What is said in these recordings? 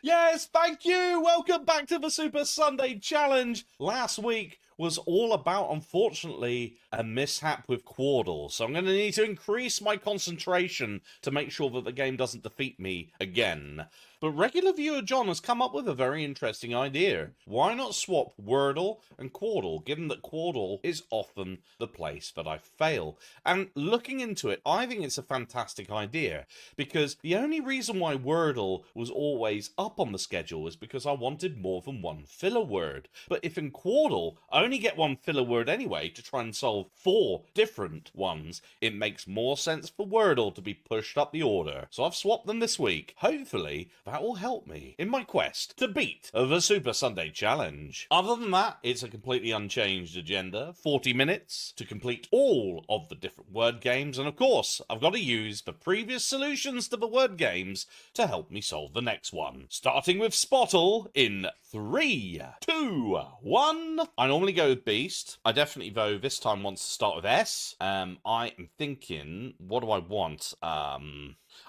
Yes, thank you. Welcome back to the Super Sunday Challenge. Last week was all about, unfortunately, a mishap with quordle. So I'm going to need to increase my concentration to make sure that the game doesn't defeat me again. But regular viewer John has come up with a very interesting idea. Why not swap wordle and quordle, given that quordle is often the place that I fail? And looking into it, I think it's a fantastic idea, because the only reason why wordle was always up on the schedule is because I wanted more than one filler word. But if in quordle I only get one filler word anyway to try and solve 4 different ones, it makes more sense for wordle to be pushed up the order. So I've swapped them this week. Hopefully that will help me in my quest to beat the Super Sunday Challenge. Other than that, it's a completely unchanged agenda. 40 minutes to complete all of the different word games, and of course, I've got to use the previous solutions to the word games to help me solve the next one. Starting with Spottle in 3, 2, 1. I normally go with Beast. I definitely, though, this time wants to start with S. I am thinking, what do I want?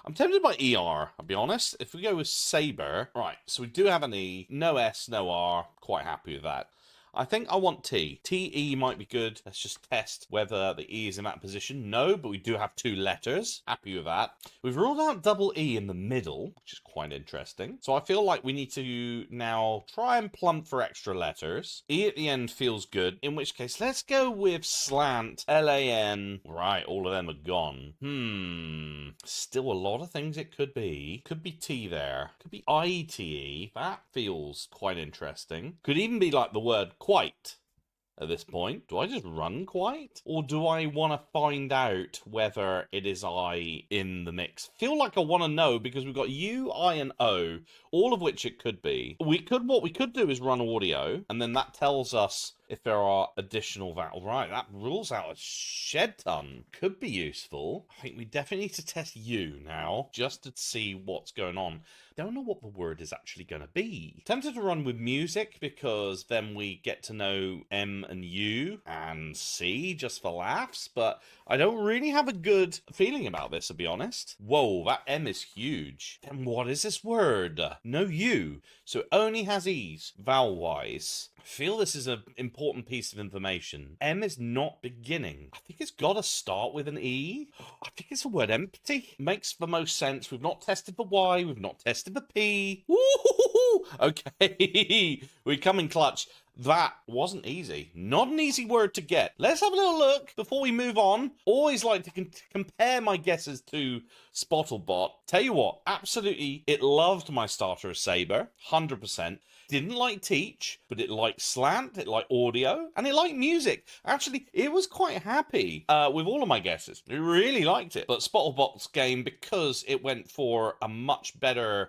I'm tempted by ER, I'll be honest. If we go with Saber. Right, so we do have an E. No S, no R. Quite happy with that. I think I want T. T-E might be good. Let's just test whether the E is in that position. No, but we do have 2 letters. Happy with that. We've ruled out double E in the middle, which is quite interesting. So I feel like we need to now try and plump for extra letters. E at the end feels good, in which case let's go with slant, L-A-N. Right, all of them are gone. Still a lot of things it could be. Could be T there. Could be I-T-E. That feels quite interesting. Could even be like the word quite at this point. Do I just run quite? Or do I want to find out whether it is I in the mix? Feel like I want to know, because we've got U, I, and O, all of which it could be. What we could do is run audio, and then that tells us if there are additional vowels. Right, that rules out a shed ton. Could be useful. I think we definitely need to test U now, just to see what's going on. Don't know what the word is actually going to be. Tempted to run with music, because then we get to know M and U and C just for laughs, but I don't really have a good feeling about this, to be honest. Whoa, that M is huge. Then what is this word? No U, so it only has E's, vowel-wise. I feel this is an important piece of information. M is not beginning. I think it's got to start with an E. I think it's the word empty. Makes the most sense. We've not tested the Y. We've not tested the P. Woo-hoo-hoo-hoo. Okay, we come in clutch. That wasn't easy. Not an easy word to get. Let's have a little look before we move on. Always like to compare my guesses to Spottlebot. Tell you what, absolutely, it loved my starter as Saber. 100%. Didn't like teach, but it liked slant, it liked audio, and it liked music. Actually, it was quite happy with all of my guesses. It really liked it. But Spottlebot's game, because it went for a much better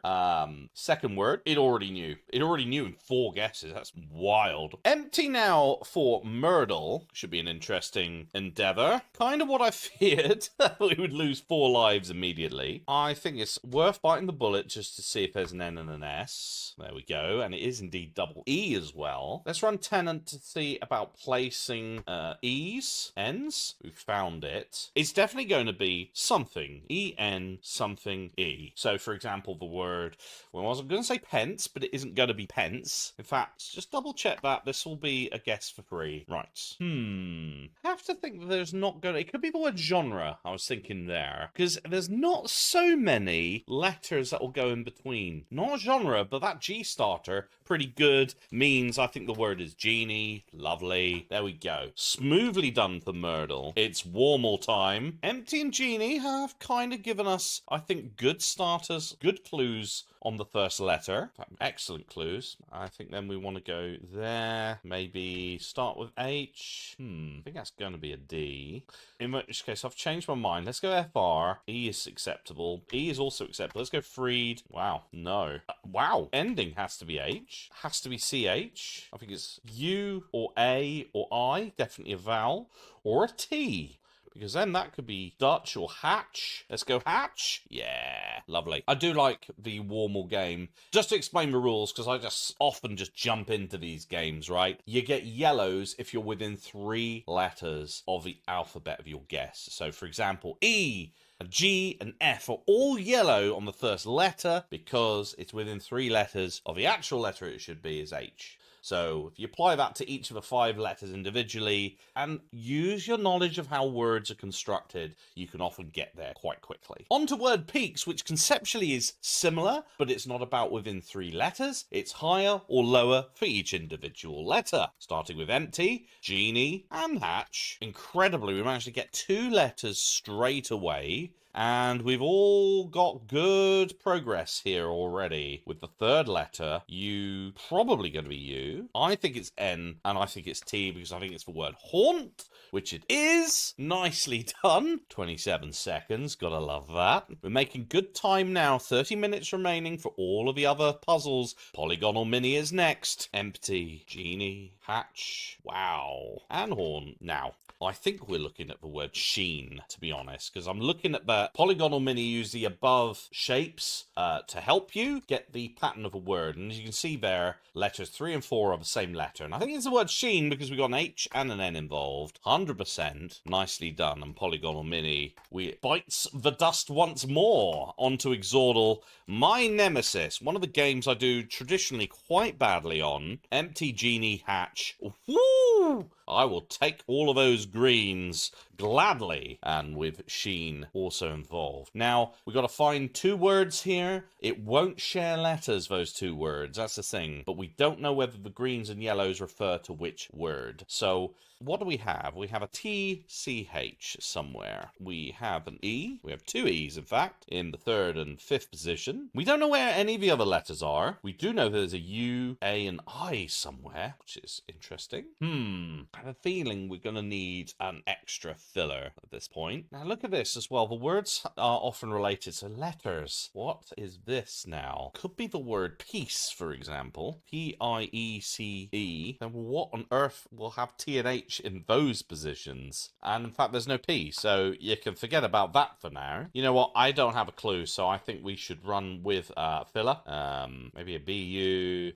second word, it already knew. It already knew in 4 guesses. That's wild. Empty now for Myrtle. Should be an interesting endeavor. Kind of what I feared. We would lose 4 lives immediately. I think it's worth biting the bullet just to see if there's an N and an S. There we go. And it is indeed double E as well. Let's run tenant to see about placing E's, N's. We've found it. It's definitely going to be something. E-N something E. So, for example, the word, well, I wasn't going to say pence, but it isn't going to be pence. In fact, just double check that. This will be a guess for free. Right. I have to think that there's not going to, it could be the word genre, I was thinking there. Because there's not so many letters that will go in between. Not genre, but that G starter, pretty good. Means I think the word is genie. Lovely. There we go. Smoothly done for Myrtle. It's Warmal time. Empty and Genie have kind of given us, I think, good starters, good clues on the first letter. Excellent clues. I think then we want to go there. Maybe start with H. I think that's going to be a D. In which case, I've changed my mind. Let's go FR. E is acceptable. E is also acceptable. Let's go freed. Wow. No. Wow. Ending has to be H. Has to be CH. I think it's U or A or I. Definitely a vowel. Or a T. Because then that could be Dutch or Hatch. Let's go Hatch. Yeah, lovely. I do like the Warmal game. Just to explain the rules, because I just often just jump into these games, right? You get yellows if you're within 3 letters of the alphabet of your guess. So, for example, E And G and F are all yellow on the first letter because it's within 3 letters of the actual letter it should be is H. So if you apply that to each of the 5 letters individually and use your knowledge of how words are constructed, you can often get there quite quickly. On to word peaks, which conceptually is similar, but it's not about within 3 letters. It's higher or lower for each individual letter. Starting with empty, genie, and hatch. Incredibly, we managed to get 2 letters straight away. And we've all got good progress here already. With the 3rd letter, U, probably going to be U. I think it's N, and I think it's T because I think it's the word haunt, which it is. Nicely done. 27 seconds, gotta love that. We're making good time now. 30 minutes remaining for all of the other puzzles. Polygonal Mini is next. Empty, genie, hatch, wow, and haunt. Now, I think we're looking at the word sheen, to be honest, because I'm looking at the Polygonal Mini use the above shapes to help you get the pattern of a word. And as you can see there, letters 3 and 4 are the same letter. And I think it's the word sheen because we've got an H and an N involved. 100%. Nicely done. And Polygonal Mini, we bites the dust once more onto Exordal, my nemesis. One of the games I do traditionally quite badly on. Empty, genie, hatch. Woo! I will take all of those greens gladly, and with sheen also involved. Now, we've got to find 2 words here. It won't share letters, those 2 words. That's the thing. But we don't know whether the greens and yellows refer to which word. So, what do we have? We have a T, C, H somewhere. We have an E. We have 2 E's, in fact, in the 3rd and 5th position. We don't know where any of the other letters are. We do know there's a U, A, and I somewhere, which is interesting. I have a feeling we're going to need an extra filler at this point. Now, look at this as well. The words are often related to letters. What is this now? Could be the word peace, for example. P-I-E-C-E. Then what on earth will have T and H in those positions? And in fact, there's no P, so you can forget about that for now. You know what? I don't have a clue, so I think we should run with filler. Maybe a B-U...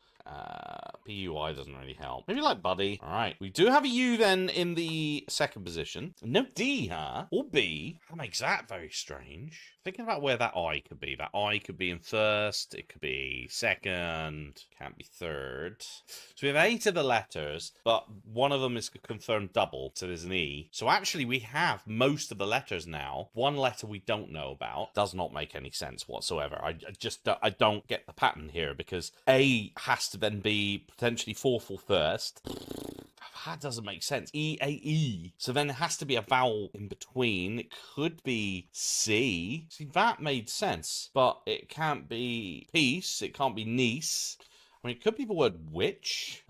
PUI doesn't really help. Maybe like Buddy. All right. We do have a U then in the 2nd position. No D, huh? Or B. That makes that very strange. Thinking about where that I could be. That I could be in 1st. It could be 2nd. Can't be 3rd. So we have 8 of the letters, but one of them is a confirmed double. So there's an E. So actually we have most of the letters now. One letter we don't know about. Does not make any sense whatsoever. I don't get the pattern here because A has to then be potentially 4th or 1st. That doesn't make sense. E-A-E. So then it has to be a vowel in between. It could be C. See, that made sense. But it can't be peace. It can't be niece. I mean, it could be the word witch.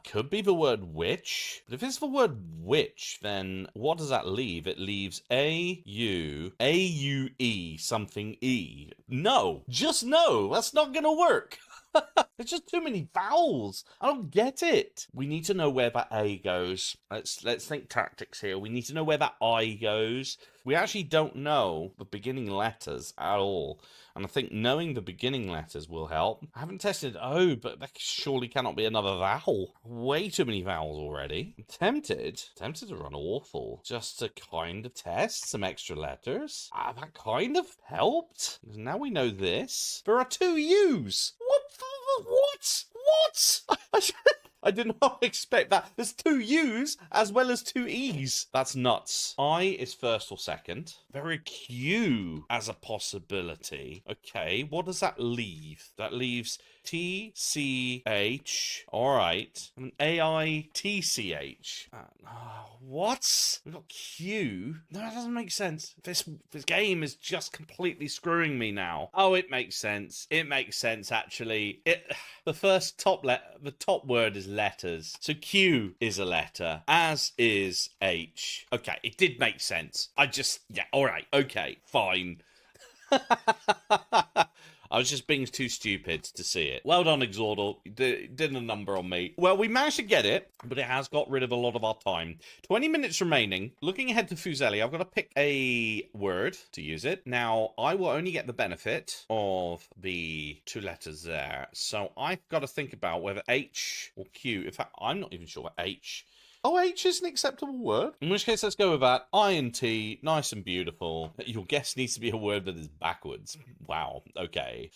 Could be the word witch. But if it's the word witch, then what does that leave? It leaves A-U, A-U-E, something E. No. Just no. That's not going to work. There's just too many vowels. I don't get it. We need to know where that A goes. Let's think tactics here. We need to know where that I goes. We actually don't know the beginning letters at all. And I think knowing the beginning letters will help. I haven't tested O, but that surely cannot be another vowel. Way too many vowels already. I'm tempted to run awful. Just to kind of test some extra letters. That kind of helped. Now we know this. There are 2 U's. What? I did not expect that. There's 2 U's as well as 2 E's. That's nuts. I is 1st or 2nd. Very Q as a possibility. Okay, what does that leave? That leaves T-C-H. All right. And A-I-T-C-H. What? We've got Q. No, that doesn't make sense. This game is just completely screwing me now. Oh, it makes sense. It makes sense, actually. The first the top word is letters. So Q is a letter, as is H. Okay, it did make sense. All right. Okay, fine. I was just being too stupid to see it. Well done, Exordal. You did a number on me. Well, we managed to get it, but it has got rid of a lot of our time. 20 minutes remaining. Looking ahead to Fuseli, I've got to pick a word to use it. Now, I will only get the benefit of the 2 letters there. So I've got to think about whether H or Q. In fact, I'm not even sure what H. OH is an acceptable word. In which case, let's go with that. I and T, nice and beautiful. Your guess needs to be a word that is backwards. Wow. Okay.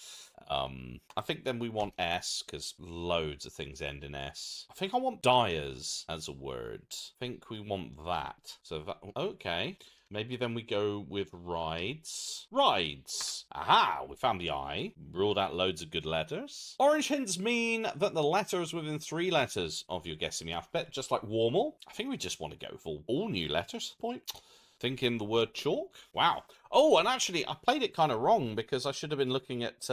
I think then we want S, because loads of things end in S. I think I want dyers as a word. I think we want that. So that, okay. Maybe then we go with rides. Rides. Aha, we found the I. Ruled out loads of good letters. Orange hints mean that the letter is within 3 letters of your guessing the alphabet, just like Warmal. I think we just want to go for all new letters. Point. Thinking the word chalk. Wow. Oh, and actually, I played it kind of wrong because I should have been looking at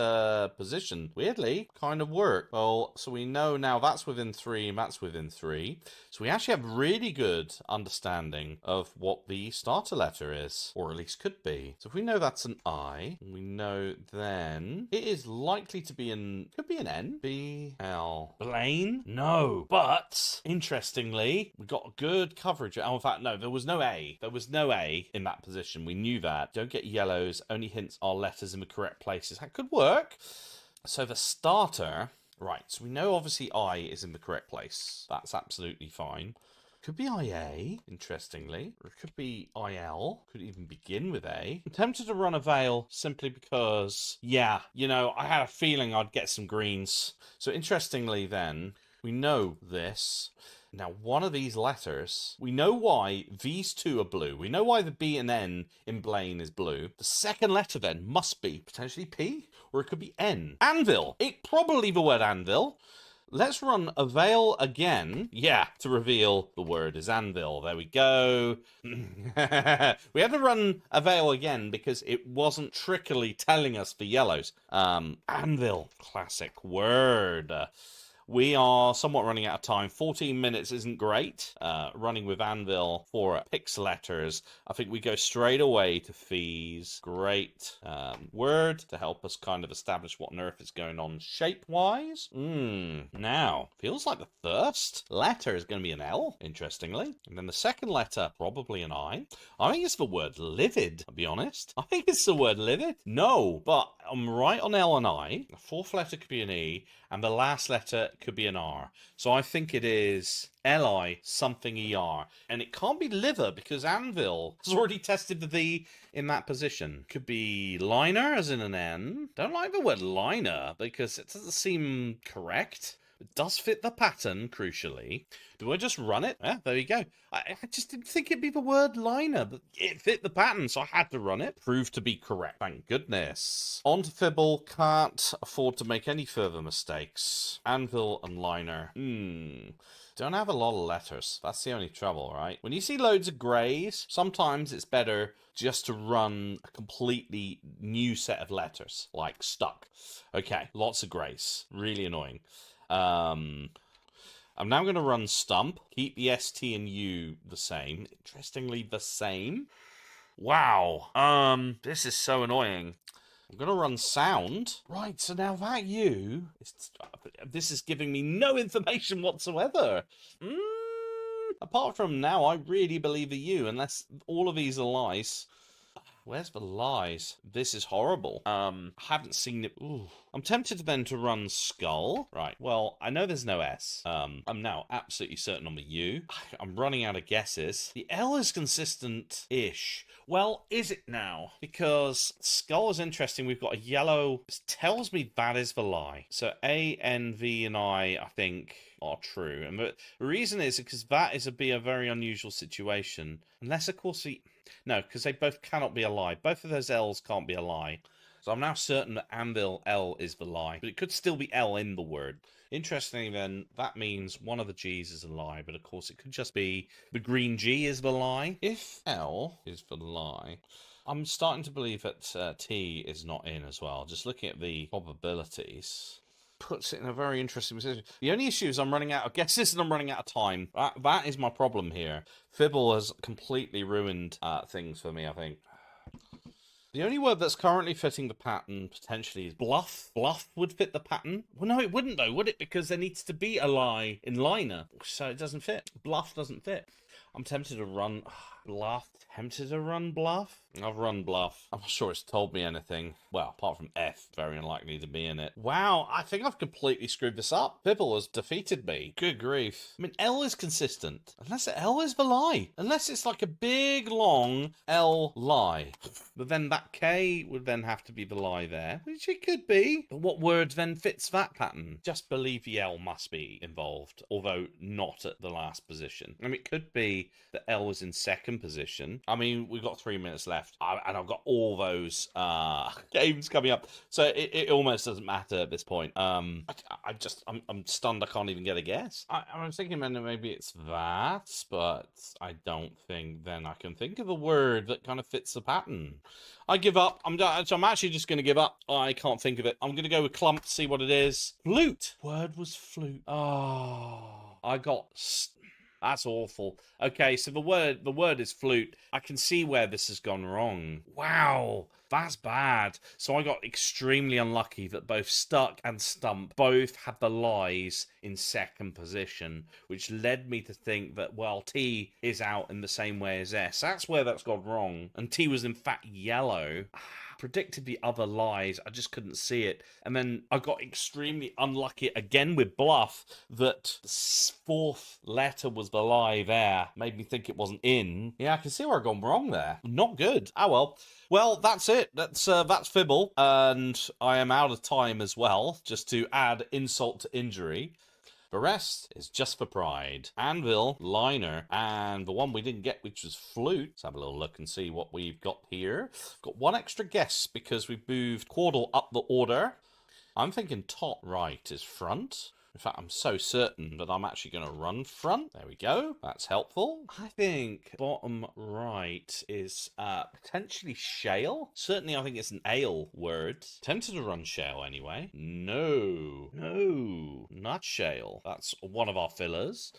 position. Weirdly, kind of worked. Well, so we know now that's within 3 and that's within 3. So we actually have really good understanding of what the starter letter is, or at least could be. So if we know that's an I, we know then it is likely to be could be an N. B-L. Blaine? No. But, interestingly, we got good coverage. Oh, in fact, no, there was no A. There was no A in that position. We knew that. Don't get yellows. Only hints are letters in the correct places. That could work. So the starter, right, so we know obviously I is in the correct place. That's absolutely fine. Could be IA, interestingly. Or it could be IL. Could even begin with A. I'm tempted to run a veil simply because, yeah, you know, I had a feeling I'd get some greens. So interestingly then, we know this. Now, one of these letters, we know why these two are blue. We know why the B and N in Blaine is blue. The second letter then must be potentially P, or it could be N. Anvil. It probably the word anvil. Let's run a veil again. Yeah, to reveal the word is anvil. There we go. We had to run a veil again because it wasn't trickily telling us the yellows. Anvil. Classic word. We are somewhat running out of time. 14 minutes isn't great. Running with Anvil for Pix letters. I think we go straight away to fees. Great word to help us kind of establish what on earth is going on shape-wise. Now, feels like the first letter is going to be an L, interestingly. And then the second letter, probably an I. I think it's the word livid, I'll be honest. I think it's the word livid. No, but I'm right on L and I. The fourth letter could be an E. And the last letter could be an R. So I think it is Li something ER. And it can't be liver because Anvil has already tested the V in that position. Could be liner as in an N. Don't like the word liner because it doesn't seem correct. It does fit the pattern, crucially. Do I just run it? Yeah, there you go. I just didn't think it'd be the word liner, but it fit the pattern, so I had to run it. Proved to be correct. Thank goodness. On to Fibble. Can't afford to make any further mistakes. Anvil and liner. Don't have a lot of letters. That's the only trouble, right? When you see loads of greys, sometimes it's better just to run a completely new set of letters, like stuck. Okay, lots of greys. Really annoying. I'm now going to run stump. Keep the S, T, and U the same. Interestingly, the same. Wow. This is so annoying. I'm going to run sound. Right, so now that U, this is giving me no information whatsoever. Apart from now, I really believe the U, unless all of these are lies. Where's the lies? This is horrible. Haven't seen it. Ooh. I'm tempted then to run skull. Right, well, I know there's no S. I'm now absolutely certain on the U. I'm running out of guesses. The L is consistent-ish. Well, is it now? Because skull is interesting. We've got a yellow. This tells me that is the lie. So A, N, V, and I think, are true. And the reason is because that is a very unusual situation. Unless, of course, no, because they both cannot be a lie. Both of those L's can't be a lie. So I'm now certain that Anvil L is the lie. But it could still be L in the word. Interestingly then, that means one of the G's is a lie. But of course it could just be the green G is the lie. If L is the lie, I'm starting to believe that T is not in as well. Just looking at the probabilities puts it in a very interesting position. The only issue is I'm running out of guesses and I'm running out of time. That is my problem here. Fibble has completely ruined things for me, I think. The only word that's currently fitting the pattern, potentially, is bluff. Bluff would fit the pattern. Well, no, it wouldn't, though, would it? Because there needs to be a lie in liner, so it doesn't fit. Bluff doesn't fit. I'm tempted to run. Bluff. Tempted to run bluff? I've run bluff. I'm not sure it's told me anything. Well, apart from F, very unlikely to be in it. Wow, I think I've completely screwed this up. Fibble has defeated me. Good grief. I mean, L is consistent. Unless L is the lie. Unless it's like a big, long L lie. But then that K would then have to be the lie there, which it could be. But what word then fits that pattern? Just believe the L must be involved, although not at the last position. I mean, it could be that L was in second position. I mean, we've got 3 minutes left, and I've got all those games coming up, so it almost doesn't matter at this point. I'm stunned. I can't even get a guess. I'm thinking maybe it's that, but I don't think then I can think of a word that kind of fits the pattern. I give up. I'm actually just going to give up. I can't think of it. I'm going to go with clump, see what it is. Flute. Word was flute. Oh, I got... That's awful. Okay, so the word is flute. I can see where this has gone wrong. Wow, that's bad. So I got extremely unlucky that both stuck and stump both had the lies in second position, which led me to think that, well, T is out in the same way as S. That's where that's gone wrong. And T was in fact yellow. Predicted the other lies, I just couldn't see it. And then I got extremely unlucky again with bluff that the fourth letter was the lie there. Made me think it wasn't in. Yeah, I can see where I've gone wrong there. Not good. Oh well. Well, that's it. That's Fibble. And I am out of time as well, just to add insult to injury. The rest is just for pride. Anvil, liner, and the one we didn't get, which was flute. Let's have a little look and see what we've got here. Got one extra guess because we've moved quordle up the order. I'm thinking top right is front. In fact, I'm so certain that I'm actually going to run front. There we go. That's helpful. I think bottom right is potentially shale. Certainly, I think it's an ale word. Tempted to run shale anyway. No, not shale. That's one of our fillers.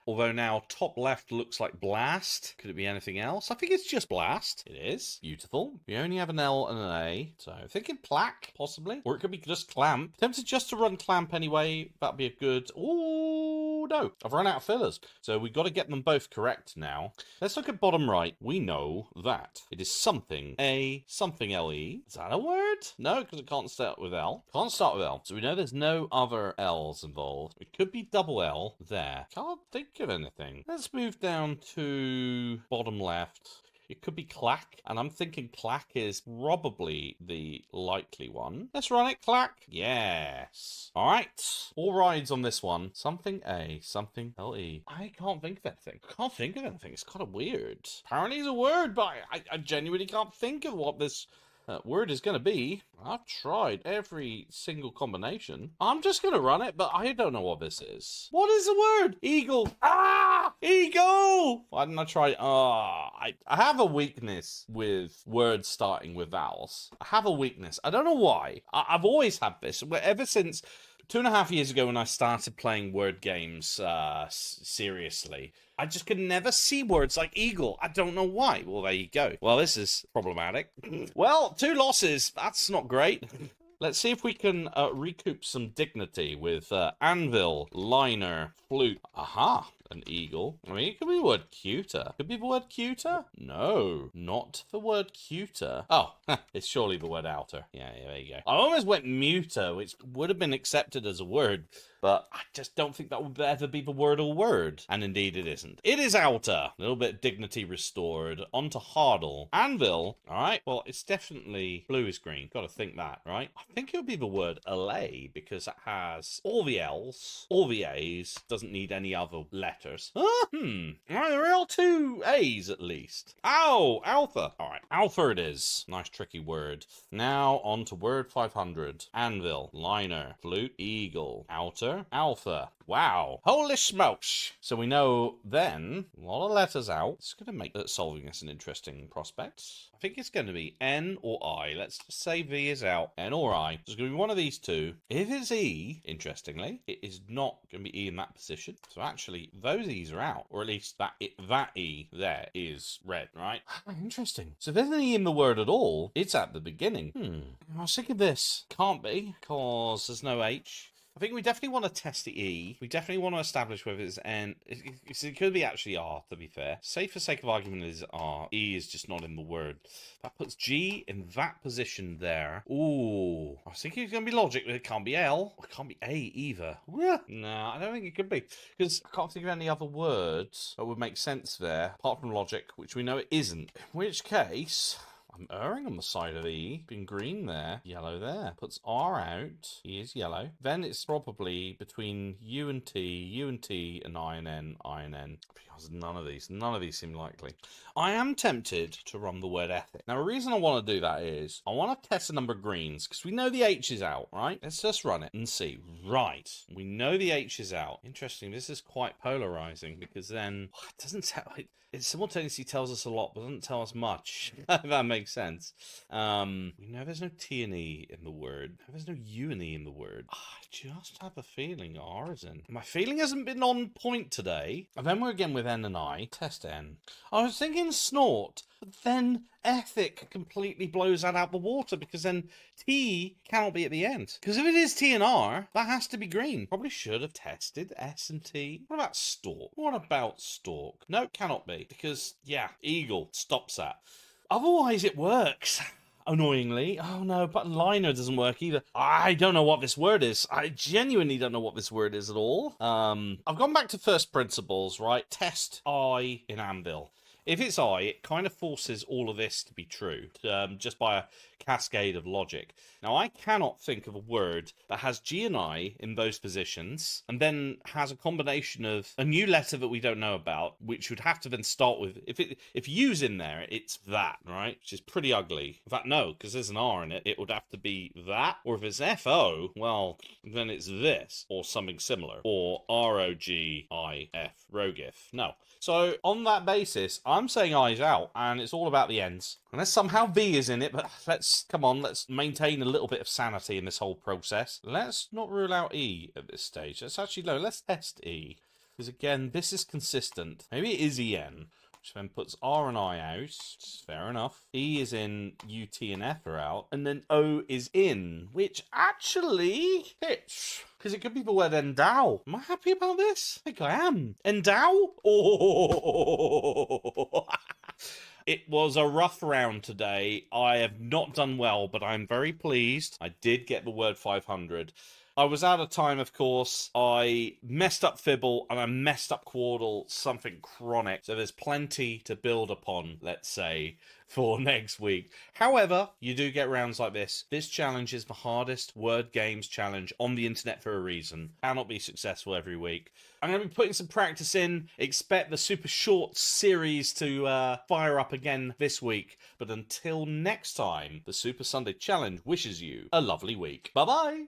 Although now top left looks like blast. Could it be anything else? I think it's just blast. It is. Beautiful. We only have an L and an A. So I'm thinking plaque, possibly. Or it could be just clamp. Tempted just to run clamp anyway. That'd be a good... Ooh, no. I've run out of fillers. So we've got to get them both correct now. Let's look at bottom right. We know that it is something A, something LE. Is that a word? No, because it can't start with L. Can't start with L. So we know there's no other L's involved. It could be double L there. Can't think of anything. Let's move down to bottom left. It could be clack, and I'm thinking clack is probably the likely one. Let's run it, clack. Yes. All right. All rides on this one. Something A, something LE. I can't think of anything. I can't think of anything. It's kind of weird. Apparently it's a word, but I genuinely can't think of what this word is going to be. I've tried every single combination. I'm just going to run it, but I don't know what this is. What is the word? Eagle. Ah! Eagle! Why didn't I try? I have a weakness with words starting with vowels. I have a weakness. I don't know why. I've always had this. Ever since 2.5 years ago when I started playing word games seriously, I just could never see words like eagle. I don't know why. Well, there you go. Well, this is problematic. Well, 2 losses. That's not great. Let's see if we can recoup some dignity with anvil, liner, flute. Aha, an eagle. I mean, it could be the word cuter. Could be the word cuter? No, not the word cuter. Oh, it's surely the word outer. Yeah, there you go. I almost went muter, which would have been accepted as a word, but I just don't think that would ever be the wordle word. And indeed it isn't. It is outer. A little bit of dignity restored. On to hardle. Anvil. All right, well, it's definitely blue is green. Got to think that, right? I think it would be the word allay because it has all the L's, all the A's, doesn't need any other letters. All right, there are 2 A's at least. Ow, alpha. All right, alpha it is. Nice tricky word. Now on to word 500. Anvil, liner, flute, eagle, outer, alpha. Wow. Holy smokes. So we know then, a lot of letters out. It's going to make solving this an interesting prospect. I think it's going to be N or I. Let's just say V is out. N or I. There's going to be one of these 2. If it's E, interestingly, it is not going to be E in that position. So actually, those E's are out. Or at least that E there is red, right? Interesting. So if there's an E in the word at all, it's at the beginning. I was thinking this. Can't be, because there's no H. I think we definitely want to test the E. We definitely want to establish whether it's N. It could be actually R, to be fair. Say for sake of argument is R. E is just not in the word. That puts G in that position there. Ooh. I was thinking it's going to be logic, but it can't be L. It can't be A either. No, I don't think it could be. Because I can't think of any other words that would make sense there, apart from logic, which we know it isn't. In which case... I'm erring on the side of E. Being green there, yellow there. Puts R out. E is yellow. Then it's probably between U and T, and I and N, I and N. Because none of these seem likely. I am tempted to run the word ethic. Now, the reason I want to do that is I want to test the number of greens because we know the H is out, right? Let's just run it and see. Right. We know the H is out. Interesting. This is quite polarizing because then it doesn't tell... It simultaneously tells us a lot, but doesn't tell us much. If that makes sense. We know there's no T and E in the word. There's no U and E in the word. I just have a feeling R is in. My feeling hasn't been on point today. And then we're again with N and I. Test N. I was thinking snort, but then ethic completely blows that out the water because then T cannot be at the end. Because if it is T and R, that has to be green. Probably should have tested S and T. What about stalk? What about stalk? No, cannot be. Because, yeah, eagle stops that. Otherwise, it works. Annoyingly. Oh no, but liner doesn't work either. I don't know what this word is. I genuinely don't know what this word is at all. I've gone back to first principles, right? Test I in anvil. If it's I, it kind of forces all of this to be true, just by a cascade of logic. Now, I cannot think of a word that has G and I in those positions, and then has a combination of a new letter that we don't know about, which would have to then start with, if U's in there, it's that, right? Which is pretty ugly. In fact, no, because there's an R in it, it would have to be that, or if it's FO, well, then it's this, or something similar, or ROGIF, rogif. No. So, on that basis, I'm saying I's out, and it's all about the ends. Unless somehow V is in it, but let's maintain a little bit of sanity in this whole process. Let's not rule out E at this stage. Let's test E. Because again, this is consistent. Maybe it is EN, which then puts R and I out. Fair enough. E is in, U, T, and F are out. And then O is in, which actually fits. Because it could be the word endow. Am I happy about this? I think I am. Endow? Oh! It was a rough round today. I have not done well, but I'm very pleased. I did get the word 500. I was out of time, of course. I messed up Fibble and I messed up Quordle, something chronic. So there's plenty to build upon, let's say, for next week. However, you do get rounds like this. This challenge is the hardest word games challenge on the internet for a reason. Cannot be successful every week. I'm going to be putting some practice in. Expect the super short series to fire up again this week. But until next time, the Super Sunday Challenge wishes you a lovely week. Bye-bye!